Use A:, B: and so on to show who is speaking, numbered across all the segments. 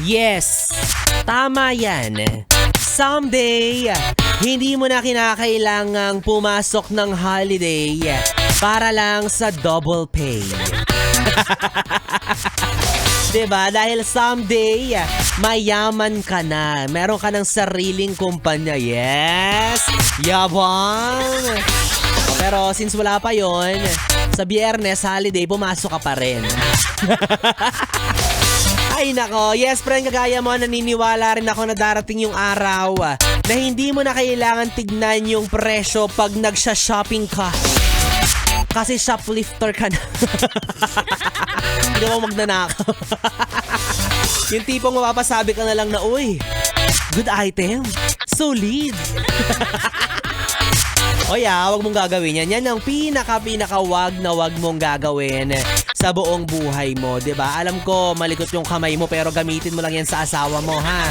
A: Yes, tama yan. Someday, hindi mo na kinakailangang pumasok ng holiday para lang sa double pay. Diba? Dahil someday, mayaman ka na. Meron ka ng sariling kumpanya. Yes! Yabang! Pero since wala pa yon, sa Biyernes, holiday, pumasok ka pa rin. Ay nako, yes friend, kagaya mo, naniniwala rin ako na darating yung araw na hindi mo na kailangan tignan yung presyo pag nagsha-shopping ka. Kasi shoplifter ka na. Hindi mo magnanakaw. Yung tipong mapapasabi ka na lang na, uy, good item, solid. O wag mong gagawin yan. Yan ang pinaka-wag na wag mong gagawin sa buong buhay mo, 'di ba? Alam ko, malikot yung kamay mo pero gamitin mo lang yan sa asawa mo, ha?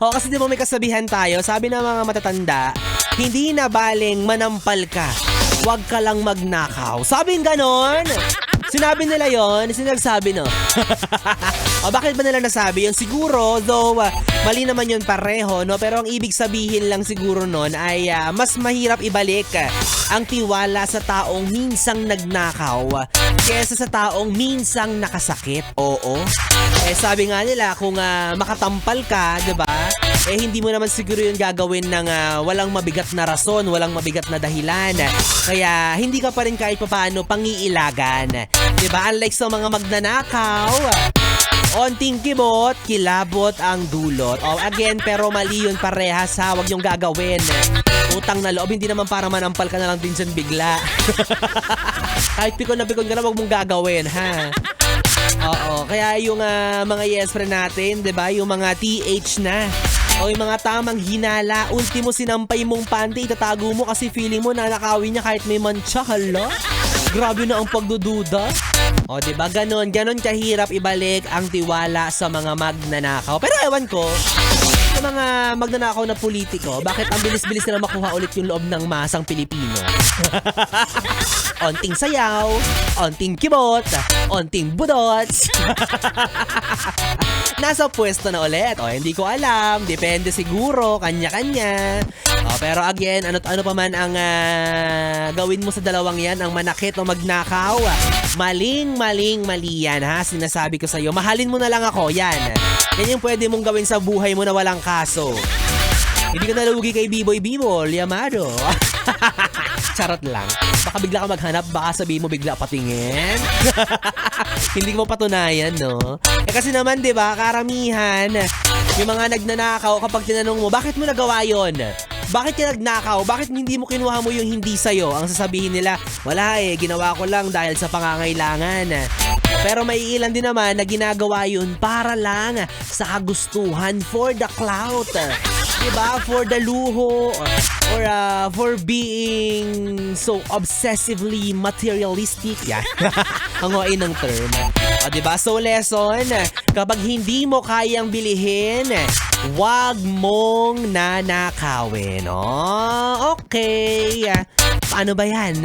A: O kasi 'di mo may kasabihan tayo, sabi ng mga matatanda, hindi na baling manampal ka, wag ka lang magnakaw. Sabing ganon? Sinabi nila yon, sinagsabi no. O bakit ba nila nasabi yun? Siguro, though mali naman yun pareho, no? Pero ang ibig sabihin lang siguro nun ay mas mahirap ibalik ang tiwala sa taong minsang nagnakaw kesa sa taong minsang nakasakit. Oo. Sabi nga nila, kung makatampal ka, diba? Hindi mo naman siguro yun gagawin ng walang mabigat na rason, walang mabigat na dahilan. Kaya hindi ka pa rin kahit papaano pangiilagan. Diba? Unlike sa mga magnanakaw, onting kibot, kilabot ang dulot. Again, pero mali yun parehas, ha? Huwag yung gagawin. Utang na loob, hindi naman para manampal ka na lang din dyan bigla. Kahit pikon na pikon ka na, huwag mong gagawin, ha? Oo, kaya yung mga yes friend natin, 'di ba? Yung mga TH na o yung mga tamang hinala, ultimo sinampay mong panty, itatago mo kasi feeling mo nanakawin niya kahit may mantsa. Hala? Grabe na ang pagdududa. O 'di ba? Ganon kahirap ibalik ang tiwala sa mga magnanakaw. Pero ewan ko, sa mga magnanakaw na politiko, bakit ang bilis-bilis na makuha ulit yung loob ng masang Pilipino? Onting sayaw, onting kibot, onting budots. Nasa pwesto na ulit. Hindi ko alam. Depende siguro. Kanya-kanya. Pero again, ano pa man ang gawin mo sa dalawang yan, ang manakit o magnakaw, mali yan, ha? Sinasabi ko sa'yo. Mahalin mo na lang ako. Yan. Yan yung pwede mong gawin sa buhay mo na walang kaso. Hindi ka nalugi kay B-Boy Bimol, Yamado. Charot lang. Baka bigla ka maghanap, baka sabihin mo bigla patingin. Hindi mo patunayan, no? Kasi naman, 'di ba, karamihan yung mga nagnanakaw, kapag tinanong mo, bakit mo nagawa 'yon? Bakit ka nagnakaw? Bakit hindi mo kinuha mo yung hindi sa'yo? Ang sasabihin nila, wala ginawa ko lang dahil sa pangangailangan. Pero may ilan din naman na ginagawa yun para lang sa kagustuhan, for the clout. Diba? For the luho, or for being so obsessively materialistic. Yan. Ang hoin ng term. Diba? So lesson, kapag hindi mo kayang bilihin, wag mong nanakawin. Okay. Paano ba yan?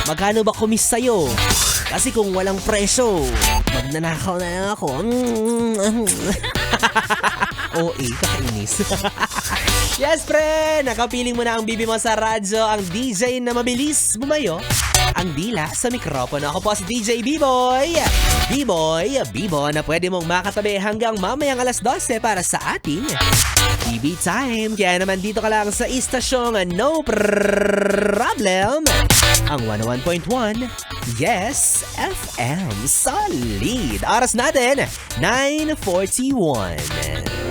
A: Magkano ba kumis sa'yo? Kasi kung walang presyo, magnanakaw na lang ako. Kakainis. Yes, friend! Nakapiling mo na ang bibi mo sa radyo, ang DJ na mabilis bumayo ang dila sa mikropono. Ako po si DJ B-Boy. B-Boy na pwede mong makatabi hanggang mamayang alas 12 para sa ating BB Time. Kaya naman dito ka lang sa istasyong No Problem, ang 101.1 Yes FM Solid. Oras natin 9:41.